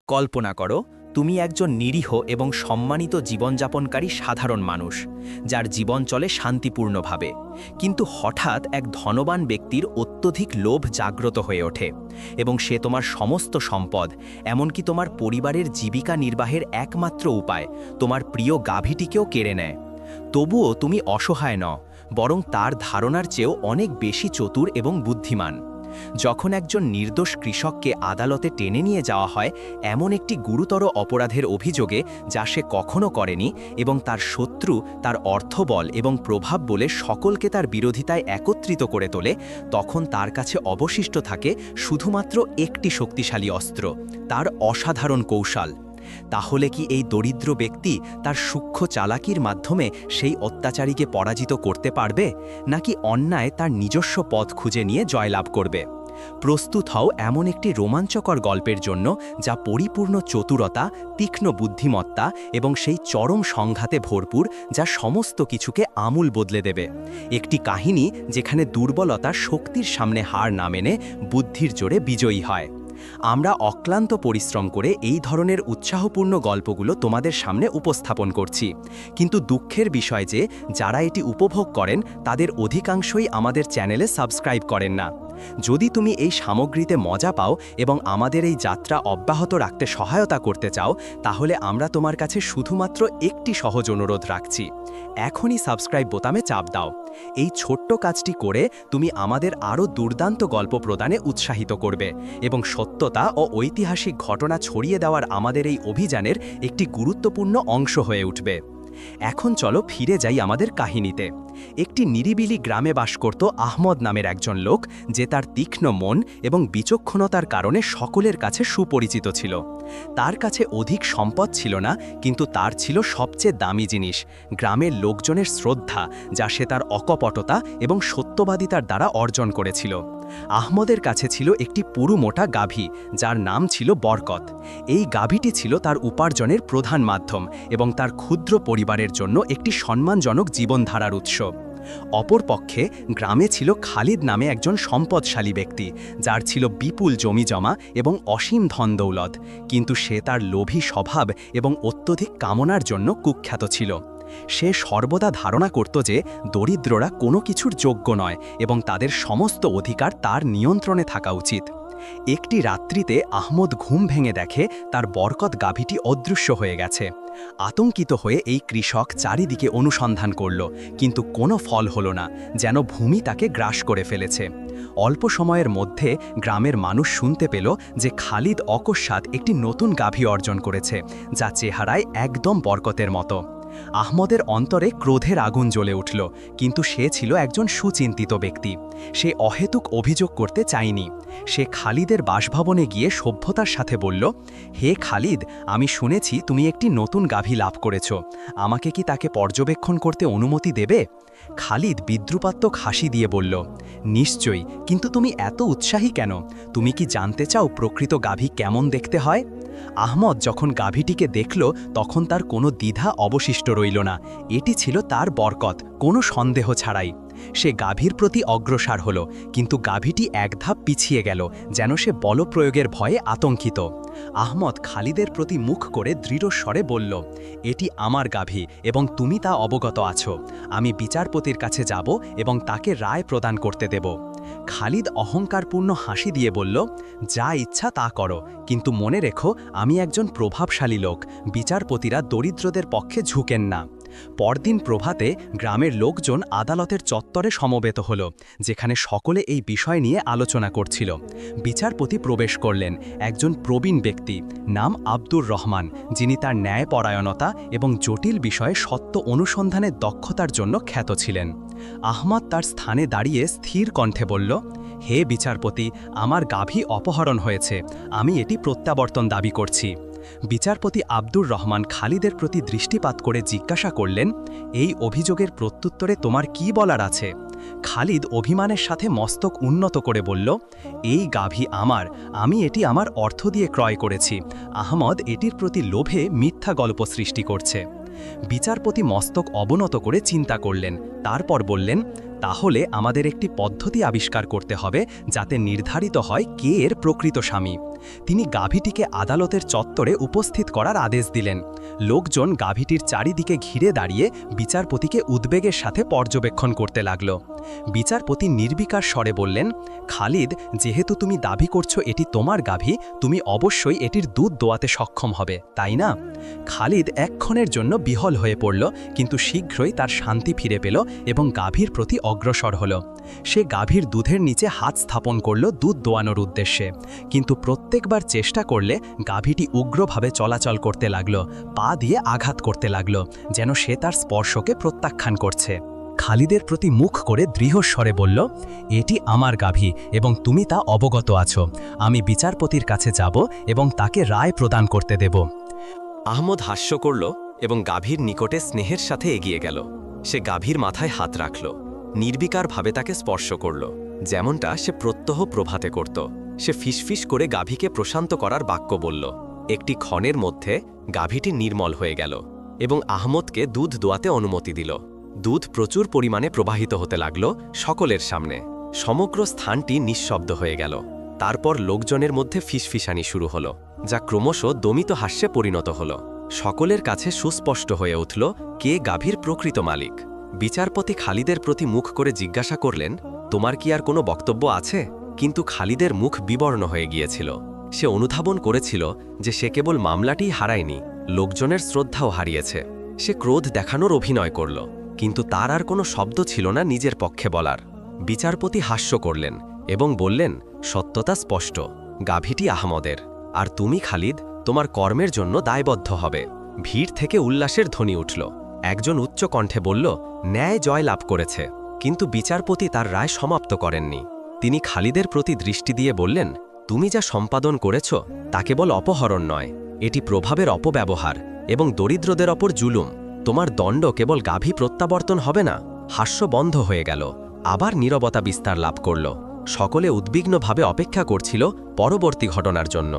কল্পনা করো তুমি একজন নিরীহ এবং সম্মানিত জীবনযাপনকারী সাধারণ মানুষ যার জীবন চলে শান্তিপূর্ণভাবে, কিন্তু হঠাৎ এক ধনবান ব্যক্তির অত্যধিক লোভ জাগ্রত হয়ে ওঠে এবং সে তোমার সমস্ত সম্পদ, এমনকি তোমার পরিবারের জীবিকা নির্বাহের একমাত্র উপায় তোমার প্রিয় গাভীটিকেও কেড়ে নেয়। তবুও তুমি অসহায় নও, বরং তার ধারণার চেয়েও অনেক বেশি চতুর এবং বুদ্ধিমান। যখন একজন নির্দোষ কৃষককে আদালতে টেনে নিয়ে যাওয়া হয় এমন একটি গুরুতর অপরাধের অভিযোগে যা সে কখনো করেনি, এবং তার শত্রু তার অর্থবল এবং প্রভাব বলে সকলকে তার বিরোধিতায় একত্রিত করে তোলে, তখন তার কাছে অবশিষ্ট থাকে শুধুমাত্র একটি শক্তিশালী অস্ত্র, তার অসাধারণ কৌশল। তাহলে কি এই দরিদ্র ব্যক্তি তার সূক্ষ্ম চালাকির মাধ্যমে সেই অত্যাচারীকে পরাজিত করতে পারবে, নাকি অন্যায় তার নিজস্ব পথ খুঁজে নিয়ে জয়লাভ করবে? প্রস্তুত হও এমন একটি রোমাঞ্চকর গল্পের জন্য যা পরিপূর্ণ চতুরতা, তীক্ষ্ণ বুদ্ধিমত্তা এবং সেই চরম সংঘাতে ভরপুর যা সমস্ত কিছুকে আমূল বদলে দেবে। একটি কাহিনী যেখানে দুর্বলতা শক্তির সামনে হার না মেনে বুদ্ধির জোরে বিজয়ী হয়। আমরা অক্লান্ত পরিশ্রম করে এই ধরনের উৎসাহপূর্ণ গল্পগুলো তোমাদের সামনে উপস্থাপন করছি, কিন্তু দুঃখের বিষয় যে যারা এটি উপভোগ করেন তাদের অধিকাংশই আমাদের চ্যানেলে সাবস্ক্রাইব করেন না। যদি তুমি এই সামগ্রীতে মজা পাও এবং আমাদের এই যাত্রা অব্যাহত রাখতে সহায়তা করতে চাও, তাহলে আমরা তোমার কাছে শুধুমাত্র একটি সহজ অনুরোধ রাখছি। এখনই সাবস্ক্রাইব বোতামে চাপ দাও। এই ছোট্ট কাজটি করে তুমি আমাদের আরও দুর্দান্ত গল্প প্রদানে উৎসাহিত করবে এবং সত্যতা ও ঐতিহাসিক ঘটনা ছড়িয়ে দেওয়ার আমাদের এই অভিযানের একটি গুরুত্বপূর্ণ অংশ হয়ে উঠবে। এখন চলো ফিরে যাই আমাদের কাহিনীতে। একটি নিরিবিলি গ্রামে বাস করত আহমদ নামের একজন লোক, যে তার তীক্ষ্ণ মন এবং বিচক্ষণতার কারণে সকলের কাছে সুপরিচিত ছিল। তার কাছে অধিক সম্পদ ছিল না, কিন্তু তার ছিল সবচেয়ে দামি জিনিস, গ্রামের লোকজনের শ্রদ্ধা, যা সে তার অকপটতা এবং সত্যবাদিতার দ্বারা অর্জন করেছিল। আহমদের কাছে ছিল একটি পুরু মোটা গাভী, যার নাম ছিল বরকত। এই গাভীটি ছিল তার উপার্জনের প্রধান মাধ্যম এবং তার ক্ষুদ্র পরিবারের জন্য একটি সম্মানজনক জীবনধারার উৎস। অপরপক্ষে গ্রামে ছিল খালিদ নামে একজন সম্পদশালী ব্যক্তি, যার ছিল বিপুল জমিজমা এবং অসীম ধনদৌলত, কিন্তু সে তার লোভী স্বভাব এবং অত্যধিক কামনার জন্য কুখ্যাত ছিল। সে সর্বদা ধারণা করত যে দরিদ্ররা কোনো কিছুর যোগ্য নয় এবং তাদের সমস্ত অধিকার তার নিয়ন্ত্রণে থাকা উচিত। একটি রাত্রিতে আহমদ ঘুম ভেঙে দেখে তার বরকত গাভীটি অদৃশ্য হয়ে গেছে। আতঙ্কিত হয়ে এই কৃষক চারিদিকে অনুসন্ধান করল, কিন্তু কোনো ফল হলো না, যেন ভূমি তাকে গ্রাস করে ফেলেছে। অল্প সময়ের মধ্যে গ্রামের মানুষ শুনতে পেল যে খালিদ অকস্মাৎ একটি নতুন গাভী অর্জন করেছে, যা চেহারায় একদম বরকতের মতো। আহমদের অন্তরে ক্রোধের আগুন জ্বলে উঠল, কিন্তু সে ছিল একজন সুচিন্তিত ব্যক্তি। সে অহেতুক অভিযোগ করতে চায়নি। সে খালিদের বাসভবনে গিয়ে সভ্যতার সাথে বলল, হে খালিদ, আমি শুনেছি তুমি একটি নতুন গাভী লাভ করেছ, আমাকে কি তাকে পর্যবেক্ষণ করতে অনুমতি দেবে? খালিদ বিদ্রুপাত্মক হাসি দিয়ে বলল, নিশ্চয়ই, কিন্তু তুমি এত উৎসাহী কেন? তুমি কি জানতে চাও প্রকৃত গাভী কেমন দেখতে হয়? আহমদ যখন গাভীটিকে দেখল তখন তার কোনো দ্বিধা অবশিষ্ট রইল না। এটি ছিল তার বরকত, কোনো সন্দেহ ছাড়াই। সে গাভীর প্রতি অগ্রসর হল, কিন্তু গাভীটি এক ধাপ পিছিয়ে গেল, যেন সে বলপ্রয়োগের ভয়ে আতঙ্কিত। আহমদ খালিদের প্রতি মুখ করে দৃঢ় স্বরে বলল, এটি আমার গাভী এবং তুমি তা অবগত আছো। আমি বিচারপতির কাছে যাব এবং তাকে রায় প্রদান করতে দেব। খালিদ অহংকারপূর্ণ হাসি দিয়ে বলল, যা ইচ্ছা তা করো, কিন্তু মনে রেখো আমি একজন প্রভাবশালী লোক, বিচারপতিরা দরিদ্রদের পক্ষে ঝুঁকেন না। পরদিন প্রভাতে গ্রামের লোকজন আদালতের চত্বরে সমবেত হল, যেখানে সকলে এই বিষয় নিয়ে আলোচনা করছিল। বিচারপতি প্রবেশ করলেন, একজন প্রবীণ ব্যক্তি, নাম আব্দুর রহমান, যিনি তার ন্যায়পরায়ণতা এবং জটিল বিষয়ে সত্য অনুসন্ধানের দক্ষতার জন্য খ্যাত ছিলেন। আহমদ তার স্থানে দাঁড়িয়ে স্থির কণ্ঠে বলল, হে বিচারপতি, আমার গাভী অপহরণ হয়েছে, আমি এটি প্রত্যাবর্তন দাবি করছি। বিচারপতি আব্দুর রহমান খালিদের প্রতি দৃষ্টিপাত করে জিজ্ঞাসা করলেন, এই অভিযোগের প্রত্যুত্তরে তোমার কি বলার আছে? খালিদ অভিমানের সাথে মস্তক উন্নত করে বলল, এই গাভী আমার, আমি এটি আমার অর্থ দিয়ে ক্রয় করেছি। আহমদ এটির প্রতি লোভে মিথ্যা গল্প সৃষ্টি করছে। বিচারপতি মস্তক অবনত করে চিন্তা করলেন, তারপর বললেন, তাহলে আমাদের একটি পদ্ধতি আবিষ্কার করতে হবে যাতে নির্ধারিত হয় কে এর প্রকৃত স্বামী। তিনি গাভীটিকে আদালতের চত্বরে উপস্থিত করার আদেশ দিলেন। লোকজন গাভীটির চারিদিকে ঘিরে দাঁড়িয়ে বিচারপতিকে উদ্বেগের সাথে পর্যবেক্ষণ করতে লাগল। বিচারপতি নির্বিকার স্বরে বললেন, খালিদ, যেহেতু তুমি দাবি করছো এটি তোমার গাভী, তুমি অবশ্যই এটির দুধ দোয়াতে সক্ষম হবে, তাই না? খালিদ এক্ষণের জন্য বিহল হয়ে পড়ল, কিন্তু শীঘ্রই তার শান্তি ফিরে পেল এবং গাভীর প্রতি অগ্রসর হল। সে গাভীর দুধের নিচে হাত স্থাপন করল দুধ দোয়ানোর উদ্দেশ্যে, কিন্তু প্রত্যেকবার চেষ্টা করলে গাভীটি উগ্রভাবে চলাচল করতে লাগল, পা দিয়ে আঘাত করতে লাগল, যেন সে তার স্পর্শকে প্রত্যাখ্যান করছে। খালিদের প্রতি মুখ করে দৃঢ়স্বরে বলল, এটি আমার গাভী এবং তুমি তা অবগত আছো। আমি বিচারপতির কাছে যাব এবং তাকে রায় প্রদান করতে দেব। আহমদ হাস্য করল এবং গাভীর নিকটে স্নেহের সাথে এগিয়ে গেল। সে গাভীর মাথায় হাত রাখল, নির্বিকারভাবে তাকে স্পর্শ করল, যেমনটা সে প্রত্যহ প্রভাতে করত। সে ফিসফিস করে গাভীকে প্রশান্ত করার বাক্য বলল। একটি ক্ষণের মধ্যে গাভীটি নির্মল হয়ে গেল এবং আহমদকে দুধ দোয়াতে অনুমতি দিল। দুধ প্রচুর পরিমাণে প্রবাহিত হতে লাগল সকলের সামনে। সমগ্র স্থানটি নিঃশব্দ হয়ে গেল। তারপর লোকজনের মধ্যে ফিসফিসানি শুরু হলো, যা ক্রমশ দমিত হাস্যে পরিণত হল। সকলের কাছে সুস্পষ্ট হয়ে উঠল কে গাভীর প্রকৃত মালিক। বিচারপতি খালিদের প্রতি মুখ করে জিজ্ঞাসা করলেন, তোমার কি আর কোনো বক্তব্য আছে? কিন্তু খালিদের মুখ বিবর্ণ হয়ে গিয়েছিল। সে অনুধাবন করেছিল যে সে কেবল মামলাটিই হারায়নি, লোকজনের শ্রদ্ধাও হারিয়েছে। সে ক্রোধ দেখানোর অভিনয় করল, কিন্তু তার আর কোনো শব্দ ছিল না নিজের পক্ষে বলার। বিচারপতি হাস্য করলেন এবং বললেন, সত্যতা স্পষ্ট, গাভীটি আহমদের, আর তুমি খালিদ তোমার কর্মের জন্য দায়বদ্ধ হবে। ভিড় থেকে উল্লাসের ধ্বনি উঠল। একজন উচ্চ কণ্ঠে বলল, ন্যায় জয় লাভ করেছে। কিন্তু বিচারপতি তার রায় সমাপ্ত করেননি। তিনি খালিদের প্রতি দৃষ্টি দিয়ে বললেন, তুমি যা সম্পাদন করেছ তা কেবল অপহরণ নয়, এটি প্রভাবের অপব্যবহার এবং দরিদ্রদের ওপর জুলুম। তোমার দণ্ড কেবল গাভী প্রত্যাবর্তন হবে না। হাস্য বন্ধ হয়ে গেল। আবার নীরবতা বিস্তার লাভ করল। সকলে উদ্বিগ্নভাবে অপেক্ষা করছিল পরবর্তী ঘটনার জন্য।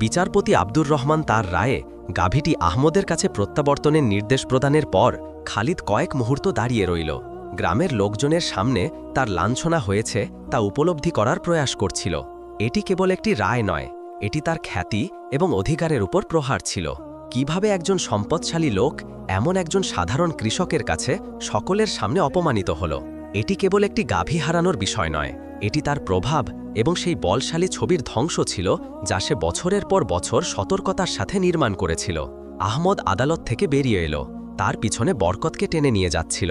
বিচারপতি আব্দুর রহমান তার রায়ে গাভীটি আহমদের কাছে প্রত্যাবর্তনের নির্দেশ প্রদানের পর খালিদ কয়েক মুহূর্ত দাঁড়িয়ে রইল। গ্রামের লোকজনের সামনে তার লাঞ্ছনা হয়েছে তা উপলব্ধি করার প্রয়াস করছিল। এটি কেবল একটি রায় নয়, এটি তার খ্যাতি এবং অধিকারের উপর প্রহার ছিল। কিভাবে একজন সম্পদশালী লোক এমন একজন সাধারণ কৃষকের কাছে সকলের সামনে অপমানিত হল? এটি কেবল একটি গাভী হারানোর বিষয় নয়, এটি তার প্রভাব এবং সেই বলশালী ছবির ধ্বংস ছিল যা সে বছরের পর বছর সতর্কতার সাথে নির্মাণ করেছিল। আহমদ আদালত থেকে বেরিয়ে এলো, তার পিছনে বরকতকে টেনে নিয়ে যাচ্ছিল।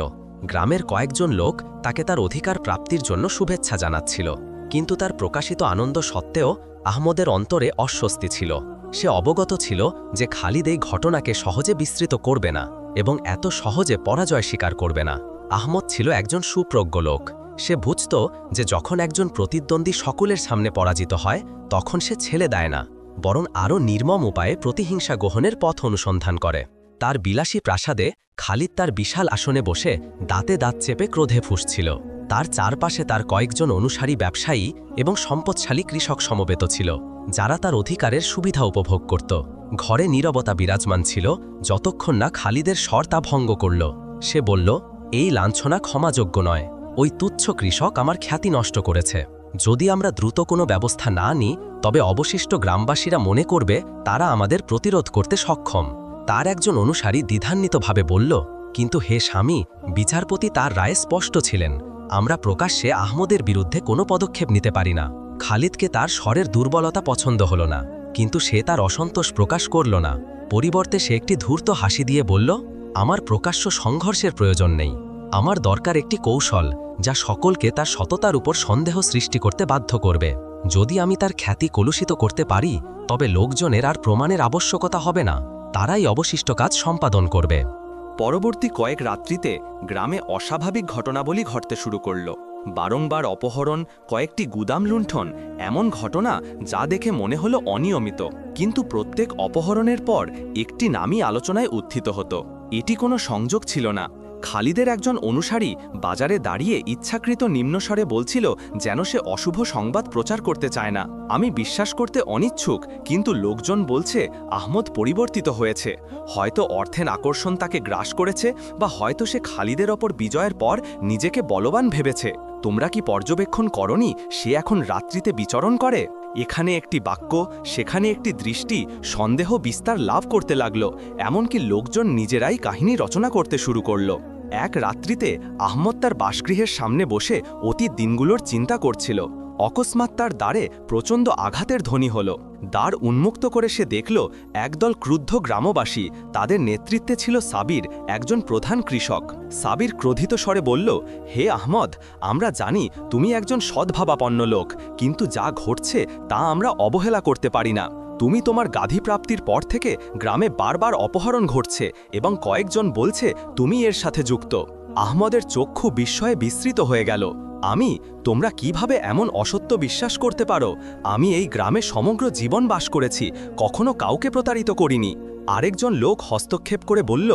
গ্রামের কয়েকজন লোক তাকে তার অধিকার প্রাপ্তির জন্য শুভেচ্ছা জানাচ্ছিল, কিন্তু তার প্রকাশিত আনন্দ সত্ত্বেও আহমদের অন্তরে অস্বস্তি ছিল। সে অবগত ছিল যে খালিদ এই ঘটনাকে সহজে বিস্তৃত করবে না এবং এত সহজে পরাজয় স্বীকার করবে না। আহমদ ছিল একজন সুপ্রজ্ঞ লোক। সে বুঝত যে যখন একজন প্রতিদ্বন্দ্বী সকলের সামনে পরাজিত হয় তখন সে ছেড়ে দেয় না, বরং আরও নির্মম উপায়ে প্রতিহিংসা গ্রহণের পথ অনুসন্ধান করে। তার বিলাসী প্রাসাদে খালিদ তার বিশাল আসনে বসে দাঁতে দাঁত চেপে ক্রোধে ফুঁসছিল। তার চারপাশে তার কয়েকজন অনুসারী ব্যবসায়ী এবং সম্পদশালী কৃষক সমবেত ছিল, যারা তার অধিকারের সুবিধা উপভোগ করত। ঘরে নীরবতা বিরাজমান ছিল যতক্ষণ না খালিদের স্বর তা ভঙ্গ করল। সে বলল, এই লাঞ্ছনা ক্ষমাযোগ্য নয়। ওই তুচ্ছ কৃষক আমার খ্যাতি নষ্ট করেছে। যদি আমরা দ্রুত কোনো ব্যবস্থা না নিই তবে অবশিষ্ট গ্রামবাসীরা মনে করবে তারা আমাদের প্রতিরোধ করতে সক্ষম। তার একজন অনুসারী দ্বিধান্বিতভাবে বলল, কিন্তু হে স্বামী, বিচারপতি তার রায়ে স্পষ্ট ছিলেন, আমরা প্রকাশ্যে আহমদের বিরুদ্ধে কোনো পদক্ষেপ নিতে পারি না। খালিদকে তার স্বরের দুর্বলতা পছন্দ হল না, কিন্তু সে তার অসন্তোষ প্রকাশ করল না। পরিবর্তে সে একটি ধূর্ত হাসি দিয়ে বলল, আমার প্রকাশ্য সংঘর্ষের প্রয়োজন নেই। আমার দরকার একটি কৌশল যা সকলকে তার সততার উপর সন্দেহ সৃষ্টি করতে বাধ্য করবে। যদি আমি তার খ্যাতি কলুষিত করতে পারি তবে লোকজনের আর প্রমাণের আবশ্যকতা হবে না, তারাই অবশিষ্ট কাজ সম্পাদন করবে। পরবর্তী কয়েক রাত্রিতে গ্রামে অস্বাভাবিক ঘটনাবলী ঘটতে শুরু করল। বারংবার অপহরণ, কয়েকটি গুদাম লুণ্ঠন, এমন ঘটনা যা দেখে মনে হলো অনিয়মিত। কিন্তু প্রত্যেক অপহরণের পর একটি নামই আলোচনায় উত্থিত হতো। এটি কোনো সংযোগ ছিল না। খালিদের একজন অনুসারী বাজারে দাঁড়িয়ে ইচ্ছাকৃত নিম্নস্বরে বলছিল যেন সে অশুভ সংবাদ প্রচার করতে চায় না। আমি বিশ্বাস করতে অনিচ্ছুক, কিন্তু লোকজন বলছে আহমদ পরিবর্তিত হয়েছে। হয়তো অর্থের আকর্ষণ তাকে গ্রাস করেছে, বা হয়তো সে খালিদের ওপর বিজয়ের পর নিজেকে বলবান ভেবেছে। তোমরা কি পর্যবেক্ষণ করনি সে এখন রাত্রিতে বিচরণ করে? এখানে একটি বাক্য, সেখানে একটি দৃষ্টি, সন্দেহ বিস্তার লাভ করতে লাগল। এমনকি লোকজন নিজেরাই কাহিনী রচনা করতে শুরু করল। এক রাত্রিতে আহমদ তার বাসগৃহের সামনে বসে অতীত দিনগুলোর চিন্তা করছিল। অকস্মাৎ তার দ্বারে প্রচণ্ড আঘাতের ধ্বনি হল। দ্বার উন্মুক্ত করে সে দেখল একদল ক্রুদ্ধ গ্রামবাসী। তাদের নেতৃত্বে ছিল সাবির, একজন প্রধান কৃষক। সাবির ক্রোধিত স্বরে বলল, হে আহমদ, আমরা জানি তুমি একজন সদ্ভাবাপন্ন লোক, কিন্তু যা ঘটছে তা আমরা অবহেলা করতে পারি না। তুমি তোমার গাধী প্রাপ্তির পর থেকে গ্রামে বারবার অপহরণ ঘটছে এবং কয়েকজন বলছে তুমি এর সাথে যুক্ত। আহমদের চক্ষু বিস্ময়ে বিস্মৃত হয়ে গেল। তোমরা কিভাবে এমন অসত্য বিশ্বাস করতে পারো? আমি এই গ্রামে সমগ্র জীবন বাস করেছি, কখনো কাউকে প্রতারিত করিনি। আরেকজন লোক হস্তক্ষেপ করে বলল,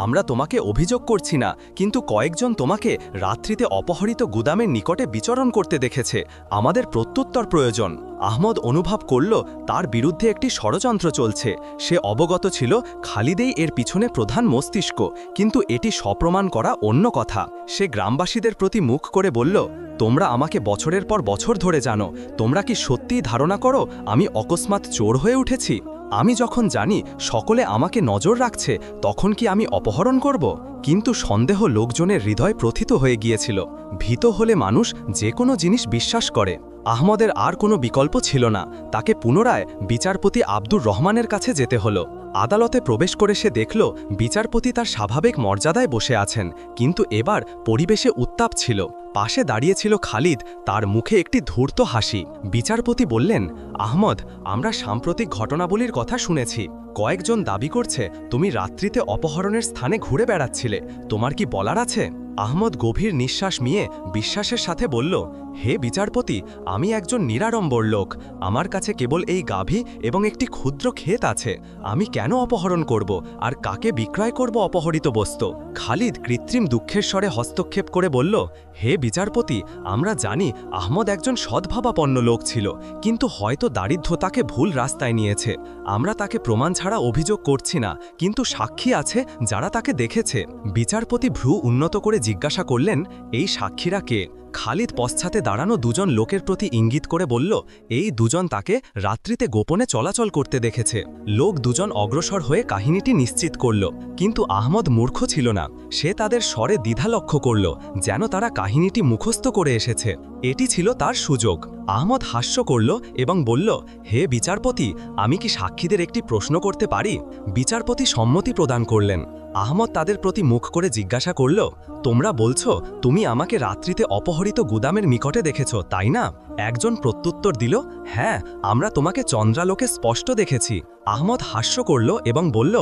আমরা তোমাকে অভিযোগ করছি না, কিন্তু কয়েকজন তোমাকে রাত্রিতে অপহরিত গুদামের নিকটে বিচরণ করতে দেখেছে। আমাদের প্রত্যুত্তর প্রয়োজন। আহমদ অনুভব করল তার বিরুদ্ধে একটি ষড়যন্ত্র চলছে। সে অবগত ছিল খালিদেই এর পিছনে প্রধান মস্তিষ্ক, কিন্তু এটি সপ্রমাণ করা অন্য কথা। সে গ্রামবাসীদের প্রতি মুখ করে বলল, তোমরা আমাকে বছরের পর বছর ধরে জানো। তোমরা কি সত্যিই ধারণা করো আমি অকস্মাৎ চোর হয়ে উঠেছি? আমি যখন জানি সকলে আমাকে নজর রাখছে, তখন কি আমি অপহরণ করব? কিন্তু সন্দেহ লোকজনের হৃদয় প্রথিত হয়ে গিয়েছিল। ভীত হলে মানুষ যে কোনো জিনিস বিশ্বাস করে। আহমদের আর কোনো বিকল্প ছিল না। তাকে পুনরায় বিচারপতি আব্দুর রহমানের কাছে যেতে হলো। আদালতে প্রবেশ করে সে দেখল বিচারপতি তার স্বাভাবিক মর্যাদায় বসে আছেন, কিন্তু এবার পরিবেশে উত্তাপ ছিল। পাশে দাঁড়িয়েছিল খালিদ, তার মুখে একটি ধূর্ত হাসি। বিচারপতি বললেন, আহমদ, আমরা সাম্প্রতিক ঘটনাবলীর কথা শুনেছি। কয়েকজন দাবি করছে তুমি রাত্রিতে অপহরণের স্থানে ঘুরে বেড়াচ্ছিলে। তোমার কি বলার আছে? আহমদ গভীর নিঃশ্বাস নিয়ে বিশ্বাসের সাথে বলল, হে বিচারপতি, আমি একজন নিরাড়ম্বর লোক। আমার কাছে কেবল এই গাভী এবং একটি ক্ষুদ্র ক্ষেত আছে। আমি কেন অপহরণ করব আর কাকে বিক্রয় করব অপহরিত বস্তু? খালিদ কৃত্রিম দুঃখের স্বরে হস্তক্ষেপ করে বলল, হে বিচারপতি, আমরা জানি আহমদ একজন সদ্ভাবাপন্ন লোক ছিল, কিন্তু হয়তো দারিদ্র্য তাকে ভুল রাস্তায় নিয়েছে। আমরা তাকে প্রমাণ ছাড়া অভিযোগ করছি না, কিন্তু সাক্ষী আছে যারা তাকে দেখেছে। বিচারপতি ভ্রু উন্নত করে জিজ্ঞাসা করলেন, এই সাক্ষীরা কে? খালিদ পশ্চাতে দাঁড়ানো দুজন লোকের প্রতি ইঙ্গিত করে বলল, এই দুজন তাকে রাত্রিতে গোপনে চলাচল করতে দেখেছে। লোক দুজন অগ্রসর হয়ে কাহিনীটি নিশ্চিত করল, কিন্তু আহমদ মূর্খ ছিল না। সে তাদের স্বরে দ্বিধা লক্ষ্য করল, যেন তারা কাহিনীটি মুখস্থ করে এসেছে। এটি ছিল তার সুযোগ। আহমদ হাস্য করল এবং বলল, হে বিচারপতি, আমি কি সাক্ষীদের একটি প্রশ্ন করতে পারি? বিচারপতি সম্মতি প্রদান করলেন। আহমদ তাদের প্রতি মুখ করে জিজ্ঞাসা করল, তোমরা বলছো তুমি আমাকে রাত্রিতে অপহরিত গুদামের নিকটে দেখেছ, তাই না? একজন প্রত্যুত্তর দিল, হ্যাঁ, আমরা তোমাকে চন্দ্রালোকে স্পষ্ট দেখেছি। আহমদ হাস্য করল এবং বলল,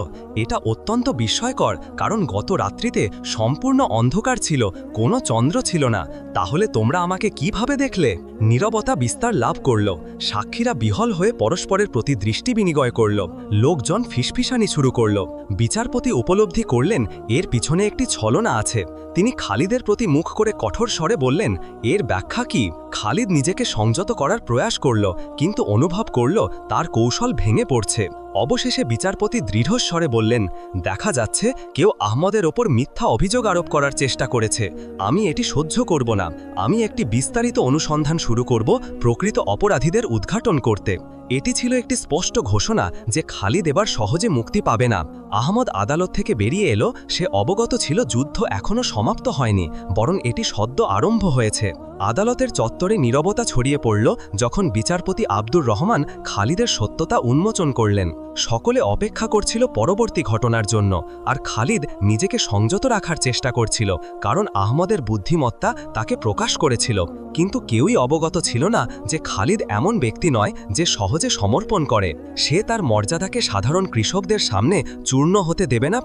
এটা অত্যন্ত বিস্ময়কর, কারণ গত রাত্রিতে সম্পূর্ণ অন্ধকার ছিল, কোনো চন্দ্র ছিল না। তাহলে তোমরা আমাকে কিভাবে দেখলে? নীরবতা বিস্তার লাভ করল। সাক্ষীরা বিহল হয়ে পরস্পরের প্রতি দৃষ্টি বিনিময় করল। লোকজন ফিসফিসানি শুরু করল। বিচারপতি উপলব্ধি করলেন এর পিছনে একটি ছলনা আছে। তিনি খালিদের প্রতি মুখ করে কঠোর স্বরে বললেন, এর ব্যাখ্যা কি? খালিদ নিজেকে সংযত করার প্রয়াস করল, কিন্তু অনুভব করল তার কৌশল ভেঙে পড়ছে। অবশেষে বিচারপতি দৃঢ়স্বরে বললেন, দেখা যাচ্ছে কেউ আহমদের ওপর মিথ্যা অভিযোগ আরোপ করার চেষ্টা করেছে। আমি এটি সহ্য করব না। আমি একটি বিস্তারিত অনুসন্ধান শুরু করব প্রকৃত অপরাধীদের উদ্ঘাটন করতে। এটি ছিল একটি স্পষ্ট ঘোষণা যে খালিদ এবার সহজে মুক্তি পাবে না। আহমদ আদালত থেকে বেরিয়ে এলো। সে অবগত ছিল যুদ্ধ এখনও সমাপ্ত হয়নি, বরং এটি সদ্য আরম্ভ হয়েছে। আদালতের চত্বরে নীরবতা ছড়িয়ে পড়ল যখন বিচারপতি আব্দুর রহমান খালিদের সত্যতা উন্মোচন করলেন। সকলে অপেক্ষা করছিল পরবর্তী ঘটনার জন্য, আর খালিদ নিজেকে সংযত রাখার চেষ্টা করছিল, কারণ আহমদের বুদ্ধিমত্তা তাকে প্রকাশ করেছিল। কিন্তু কেউই অবগত ছিল না যে খালিদ এমন ব্যক্তি নয় যে সহজে সমর্পণ করে। সে তার মর্যাদাকে সাধারণ কৃষকদের সামনে চূর্ণ হতে দেবে না।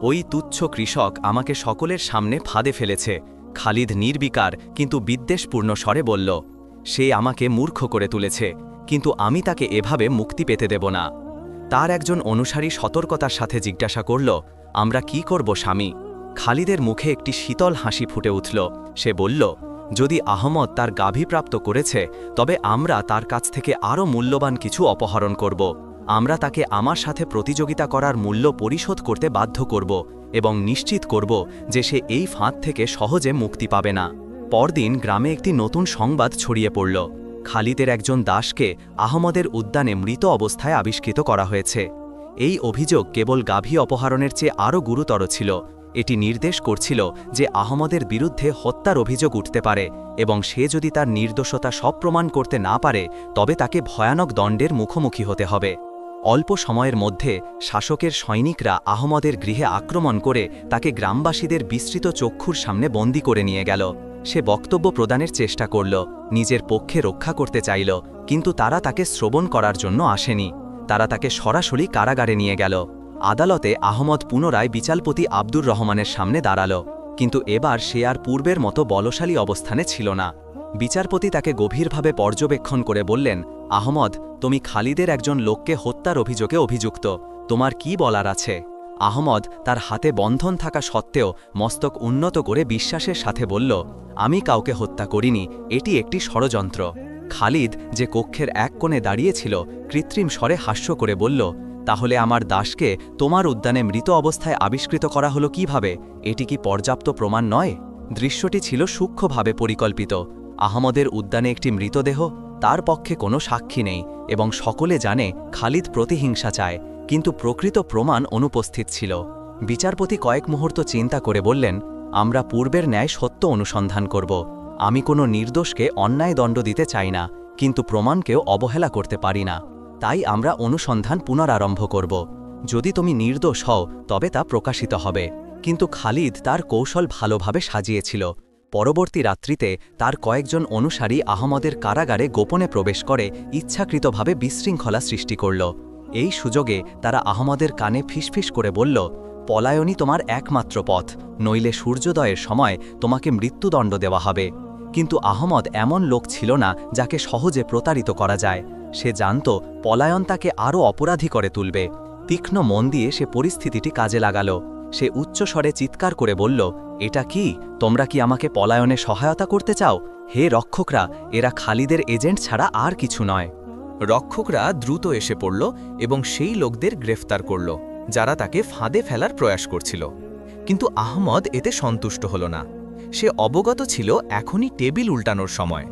ওই তুচ্ছ কৃষক আমাকে সকলের সামনে ফাঁদে ফেলেছে। খালিদ নির্বিকার কিন্তু বিদ্বেষপূর্ণ স্বরে বলল, সে আমাকে মূর্খ করে তুলেছে, কিন্তু আমি তাকে এভাবে মুক্তি পেতে দেব না। তার একজন অনুসারী সতর্কতার সাথে জিজ্ঞাসা করল, আমরা কি করব স্বামী? খালিদের মুখে একটি শীতল হাসি ফুটে উঠল। সে বলল, যদি আহমদ তার গাভী প্রাপ্ত করেছে, তবে আমরা তার কাছ থেকে আরও মূল্যবান কিছু অপহরণ করব। আমরা তাকে আমার সাথে প্রতিযোগিতা করার মূল্য পরিশোধ করতে বাধ্য করব এবং নিশ্চিত করব যে সে এই ফাঁদ থেকে সহজে মুক্তি পাবে না। পরদিন গ্রামে একটি নতুন সংবাদ ছড়িয়ে পড়ল। খালিদের একজন দাসকে আহমদের উদ্যানে মৃত অবস্থায় আবিষ্কৃত করা হয়েছে। এই অভিযোগ কেবল গাভী অপহরণের চেয়ে আরও গুরুতর ছিল। এটি নির্দেশ করছিল যে আহমদের বিরুদ্ধে হত্যার অভিযোগ উঠতে পারে এবং সে যদি তার নির্দোষতা সব প্রমাণ করতে না পারে তবে তাকে ভয়ানক দণ্ডের মুখোমুখি হতে হবে। অল্প সময়ের মধ্যে শাসকের সৈনিকরা আহমদের গৃহে আক্রমণ করে তাকে গ্রামবাসীদের বিস্তৃত চক্ষুর সামনে বন্দী করে নিয়ে গেল। সে বক্তব্য প্রদানের চেষ্টা করল, নিজের পক্ষে রক্ষা করতে চাইল, কিন্তু তারা তাকে শ্রবণ করার জন্য আসেনি। তারা তাকে সরাসরি কারাগারে নিয়ে গেল। আদালতে আহমদ পুনরায় বিচারপতি আব্দুর রহমানের সামনে দাঁড়াল, কিন্তু এবার সে আর পূর্বের মতো বলশালী অবস্থানে ছিল না। বিচারপতি তাকে গভীরভাবে পর্যবেক্ষণ করে বললেন, আহমদ, তুমি খালিদের একজন লোককে হত্যার অভিযোগে অভিযুক্ত। তোমার কি বলার আছে? আহমদ তার হাতে বন্ধন থাকা সত্ত্বেও মস্তক উন্নত করে বিশ্বাসের সাথে বলল, আমি কাউকে হত্যা করিনি, এটি একটি ষড়যন্ত্র। খালিদ, যে কক্ষের এক কোণে দাঁড়িয়েছিল, কৃত্রিম স্বরে হাস্য করে বলল, তাহলে আমার দাসকে তোমার উদ্যানে মৃত অবস্থায় আবিষ্কৃত করা হলো কিভাবে? এটি কি পর্যাপ্ত প্রমাণ নয়? দৃশ্যটি ছিল সূক্ষ্মভাবে পরিকল্পিত। আহমদের উদ্যানে একটি মৃতদেহ, তার পক্ষে কোনো সাক্ষী নেই এবং সকলে জানে খালিদ প্রতিহিংসা চায়, কিন্তু প্রকৃত প্রমাণ অনুপস্থিত ছিল। বিচারপতি কয়েক মুহূর্ত চিন্তা করে বললেন, আমরা পূর্বের ন্যায় সত্য অনুসন্ধান করব। আমি কোনো নির্দোষকে অন্যায় দণ্ড দিতে চাই না, কিন্তু প্রমাণকেও অবহেলা করতে পারি না। তাই আমরা অনুসন্ধান পুনরারম্ভ করব। যদি তুমি নির্দোষ হও তবে তা প্রকাশিত হবে। কিন্তু খালিদ তার কৌশল ভালোভাবে সাজিয়েছিল। পরবর্তী রাত্রিতে তার কয়েকজন অনুসারী আহমদের কারাগারে গোপনে প্রবেশ করে ইচ্ছাকৃতভাবে বিশৃঙ্খলা সৃষ্টি করল। এই সুযোগে তারা আহমদের কানে ফিসফিস করে বলল, পলায়নই তোমার একমাত্র পথ, নইলে সূর্যোদয়ের সময় তোমাকে মৃত্যুদণ্ড দেওয়া হবে। কিন্তু আহমদ এমন লোক ছিল না যাকে সহজে প্রতারিত করা যায়। সে জানত পলায়ন তাকে আরও অপরাধী করে তুলবে। তীক্ষ্ণ মন দিয়ে সে পরিস্থিতিটি কাজে লাগাল। সে উচ্চস্বরে চিৎকার করে বলল, এটা কি? তোমরা কি আমাকে পলায়নে সহায়তা করতে চাও? হে রক্ষকরা, এরা খালিদের এজেন্ট ছাড়া আর কিছু নয়। রক্ষকরা দ্রুত এসে পড়ল এবং সেই লোকদের গ্রেফতার করল যারা তাকে ফাঁদে ফেলার প্রয়াস করছিল। কিন্তু আহমদ এতে সন্তুষ্ট হল না। সে অবগত ছিল এখনই টেবিল উল্টানোর সময়।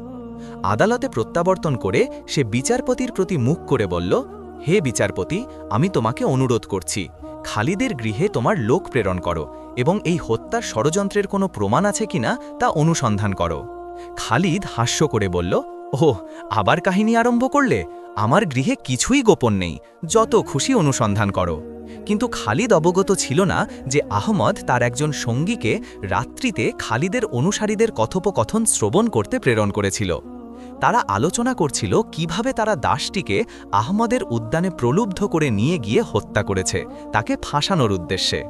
আদালতে প্রত্যাবর্তন করে সে বিচারপতির প্রতি মুখ করে বলল, হে বিচারপতি, আমি তোমাকে অনুরোধ করছি, খালিদের গৃহে তোমার লোক প্রেরণ করো এবং এই হত্যার ষড়যন্ত্রের কোনো প্রমাণ আছে কিনা তা অনুসন্ধান করো। খালিদ হাস্য করে বলল, ওহ, আবার কাহিনী আরম্ভ করলে? আমার গৃহে কিছুই গোপন নেই, যত খুশি অনুসন্ধান করো। কিন্তু খালিদ অবগত ছিল না যে আহমদ তার একজন সঙ্গীকে রাত্রিতে খালিদের অনুসারীদের কথোপকথন শ্রবণ করতে প্রেরণ করেছিল। তারা আলোচনা করছিল কিভাবে তারা দাসটিকে আহমদের উদ্যানে প্রলুব্ধ করে নিয়ে গিয়ে হত্যা করেছে, তাকে ফাঁসানোর উদ্দেশ্যে।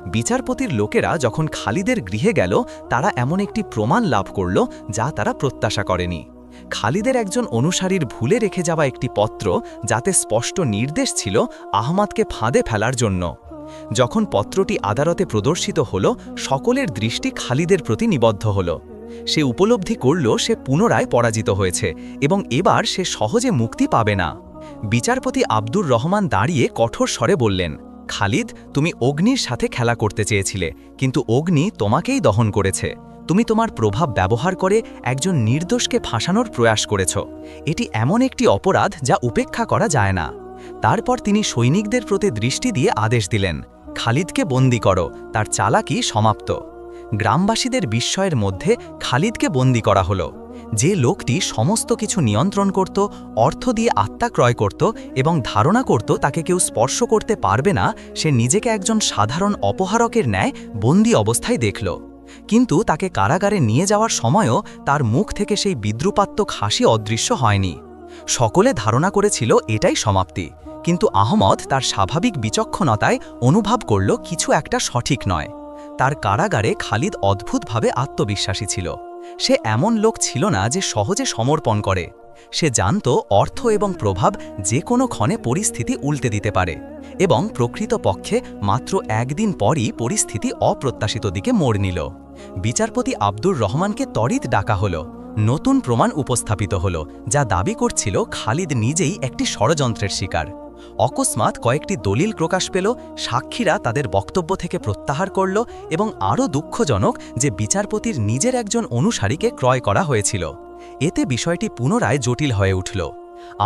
বিচারপতির লোকেরা যখন খালিদের গৃহে গেল, তারা এমন একটি প্রমাণ লাভ করল যা তারা প্রত্যাশা করেনি। খালিদের একজন অনুসারীর ভুলে রেখে যাওয়া একটি পত্র, যাতে স্পষ্ট নির্দেশ ছিল আহমদকে ফাঁদে ফেলার জন্য। যখন পত্রটি আদালতে প্রদর্শিত হল, সকলের দৃষ্টি খালিদের প্রতি নিবদ্ধ হল। সে উপলব্ধি করল সে পুনরায় পরাজিত হয়েছে এবং এবার সে সহজে মুক্তি পাবে না। বিচারপতি আব্দুর রহমান দাঁড়িয়ে কঠোর স্বরে বললেন, খালিদ, তুমি অগ্নির সাথে খেলা করতে চেয়েছিলে, কিন্তু অগ্নি তোমাকেই দহন করেছে। তুমি তোমার প্রভাব ব্যবহার করে একজন নির্দোষকে ফাঁসানোর প্রয়াস করেছ। এটি এমন একটি অপরাধ যা উপেক্ষা করা যায় না। তারপর তিনি সৈনিকদের প্রতি দৃষ্টি দিয়ে আদেশ দিলেন, খালিদকে বন্দী করো, তার চালাকি সমাপ্ত। গ্রামবাসীদের বিস্ময়ের মধ্যে খালিদকে বন্দী করা হলো। যে লোকটি সমস্ত কিছু নিয়ন্ত্রণ করত, অর্থ দিয়ে আত্মা ক্রয় করত এবং ধারণা করত তাকে কেউ স্পর্শ করতে পারবে না, সে নিজেকে একজন সাধারণ অপহারকের ন্যায় বন্দী অবস্থায় দেখল। কিন্তু তাকে কারাগারে নিয়ে যাওয়ার সময়ও তার মুখ থেকে সেই বিদ্রুপাত্মক হাসি অদৃশ্য হয়নি। সকলে ধারণা করেছিল এটাই সমাপ্তি, কিন্তু আহমদ তার স্বাভাবিক বিচক্ষণতায় অনুভব করল কিছু একটা সঠিক নয়। তার কারাগারে খালিদ অদ্ভুতভাবে আত্মবিশ্বাসী ছিল। সে এমন লোক ছিল না যে সহজে সমর্পণ করে। সে জানত অর্থ এবং প্রভাব যে কোনো ক্ষণে পরিস্থিতি উল্টে দিতে পারে, এবং প্রকৃতপক্ষে মাত্র একদিন পরই পরিস্থিতি অপ্রত্যাশিত দিকে মোড় নিল। বিচারপতি আব্দুর রহমানকে ত্বরিত ডাকা হলো। নতুন প্রমাণ উপস্থাপিত হলো যা দাবি করছিল খালিদ নিজেই একটি ষড়যন্ত্রের শিকার। অকস্মাৎ কয়েকটি দলিল প্রকাশ পেল, সাক্ষীরা তাদের বক্তব্য থেকে প্রত্যাহার করল এবং আরও দুঃখজনক যে বিচারপতির নিজের একজন অনুসারীকে ক্রয় করা হয়েছিল। এতে বিষয়টি পুনরায় জটিল হয়ে উঠল।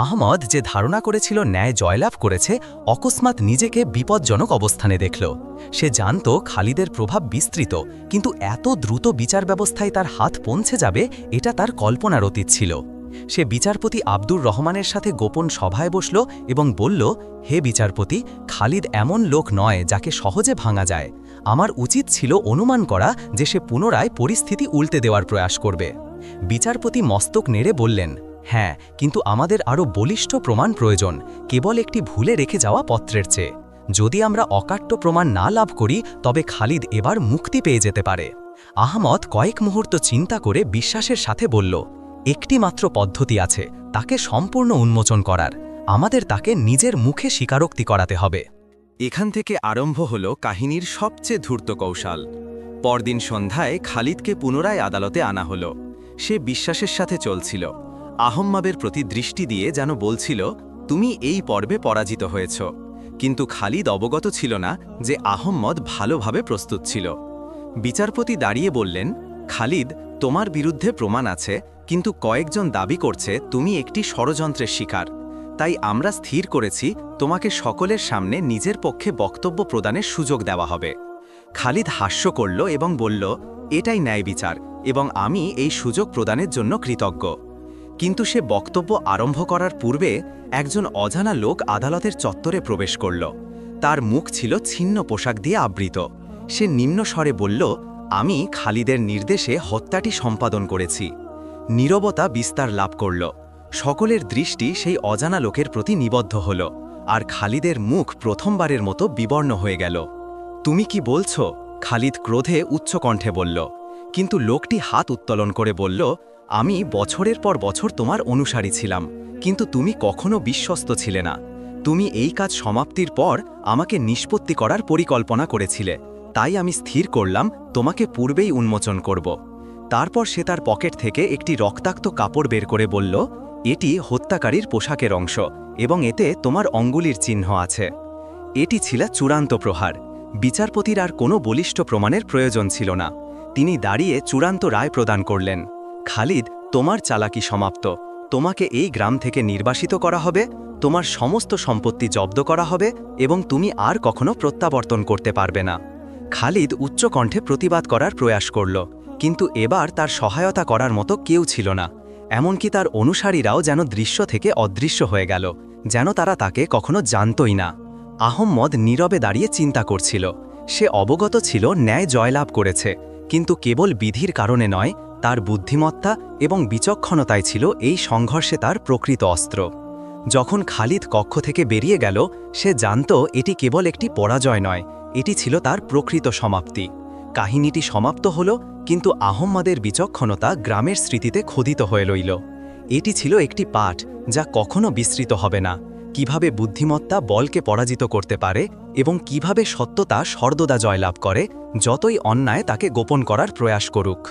আহমদ যে ধারণা করেছিল ন্যায় জয়লাভ করেছে, অকস্মাৎ নিজেকে বিপজ্জনক অবস্থানে দেখল। সে জানত খালিদের প্রভাব বিস্তৃত, কিন্তু এত দ্রুত বিচার ব্যবস্থায় তার হাত পৌঁছে যাবে এটা তার কল্পনার অতীত ছিল। সে বিচারপতি আব্দুর রহমানের সাথে গোপন সভায় বসল এবং বলল, হে বিচারপতি, খালিদ এমন লোক নয় যাকে সহজে ভাঙা যায়। আমার উচিত ছিল অনুমান করা যে সে পুনরায় পরিস্থিতি উল্টে দেওয়ার প্রয়াস করবে। বিচারপতি মস্তক নেড়ে বললেন, হ্যাঁ, কিন্তু আমাদের আরও বলিষ্ঠ প্রমাণ প্রয়োজন, কেবল একটি ভুলে রেখে যাওয়া পত্রের চেয়ে। যদি আমরা অকাট্য প্রমাণ না লাভ করি তবে খালিদ এবার মুক্তি পেয়ে যেতে পারে। আহমদ কয়েক মুহূর্ত চিন্তা করে বিশ্বাসের সাথে বলল, একটি মাত্র পদ্ধতি আছে, তাকে সম্পূর্ণ উন্মোচন করার। আমাদের তাকে নিজের মুখে স্বীকারোক্তি করাতে হবে। এখান থেকে আরম্ভ হল কাহিনীর সবচেয়ে ধূর্ত কৌশল। পরদিন সন্ধ্যায় খালিদকে পুনরায় আদালতে আনা হল। সে বিশ্বাসের সাথে চলছিল, আহম্মাবের প্রতি দৃষ্টি দিয়ে যেন বলছিল, তুমি এই পর্বে পরাজিত হয়েছ। কিন্তু খালিদ অবগত ছিল না যে আহম্মদ ভালোভাবে প্রস্তুত ছিল। বিচারপতি দাঁড়িয়ে বললেন, খালিদ, তোমার বিরুদ্ধে প্রমাণ আছে, কিন্তু কয়েকজন দাবি করছে তুমি একটি ষড়যন্ত্রের শিকার। তাই আমরা স্থির করেছি তোমাকে সকলের সামনে নিজের পক্ষে বক্তব্য প্রদানের সুযোগ দেওয়া হবে। খালিদ হাস্য করল এবং বলল, এটাই ন্যায় বিচার এবং আমি এই সুযোগ প্রদানের জন্য কৃতজ্ঞ। কিন্তু সে বক্তব্য আরম্ভ করার পূর্বে একজন অজানা লোক আদালতের চত্বরে প্রবেশ করল। তার মুখ ছিল ছিন্ন পোশাক দিয়ে আবৃত। সে নিম্ন স্বরে বলল, আমি খালিদের নির্দেশে হত্যাটি সম্পাদন করেছি। নীরবতা বিস্তার লাভ করল। সকলের দৃষ্টি সেই অজানা লোকের প্রতি নিবদ্ধ হল, আর খালিদের মুখ প্রথমবারের মতো বিবর্ণ হয়ে গেল। তুমি কি বলছো? খালিদ ক্রোধে উচ্চকণ্ঠে বলল। কিন্তু লোকটি হাত উত্তোলন করে বলল, আমি বছরের পর বছর তোমার অনুসারী ছিলাম, কিন্তু তুমি কখনো বিশ্বস্ত ছিলে না। তুমি এই কাজ সমাপ্তির পর আমাকে নিষ্পত্তি করার পরিকল্পনা করেছিলে, তাই আমি স্থির করলাম তোমাকে পূর্বেই উন্মোচন করব। তারপর সে তার পকেট থেকে একটি রক্তাক্ত কাপড় বের করে বলল, এটি হত্যাকারীর পোশাকের অংশ এবং এতে তোমার অঙ্গুলির চিহ্ন আছে। এটি ছিল চূড়ান্ত প্রহার। বিচারপতির আর কোনো বলিষ্ঠ প্রমাণের প্রয়োজন ছিল না। তিনি দাঁড়িয়ে চূড়ান্ত রায় প্রদান করলেন, খালিদ, তোমার চালাকি সমাপ্ত। তোমাকে এই গ্রাম থেকে নির্বাসিত করা হবে, তোমার সমস্ত সম্পত্তি জব্দ করা হবে এবং তুমি আর কখনো প্রত্যাবর্তন করতে পারবে না। খালিদ উচ্চকণ্ঠে প্রতিবাদ করার প্রয়াস করল, কিন্তু এবার তার সহায়তা করার মতো কেউ ছিল না। এমনকি তার অনুসারীরাও যেন দৃশ্য থেকে অদৃশ্য হয়ে গেল, যেন তারা তাকে কখনো জানতই না। আহম্মদ নীরবে দাঁড়িয়ে চিন্তা করছিল। সে অবগত ছিল ন্যায় জয়লাভ করেছে, কিন্তু কেবল বিধির কারণে নয়, তার বুদ্ধিমত্তা এবং বিচক্ষণতাই ছিল এই সংঘর্ষে তার প্রকৃত অস্ত্র। যখন খালিদ কক্ষ থেকে বেরিয়ে গেল, সে জানত এটি কেবল একটি পরাজয় নয়, এটি ছিল তার প্রকৃত সমাপ্তি। কাহিনীটি সমাপ্ত হল, কিন্তু আহম্মদের বিচক্ষণতা গ্রামের স্মৃতিতে খোদিত হয়ে রইল। এটি ছিল একটি পাঠ যা কখনো বিস্মৃত হবে না, কিভাবে বুদ্ধিমত্তা বলকে পরাজিত করতে পারে এবং কিভাবে সত্যতা সর্বদা জয়লাভ করে, যতই অন্যায় তাকে গোপন করার প্রয়াস করুক।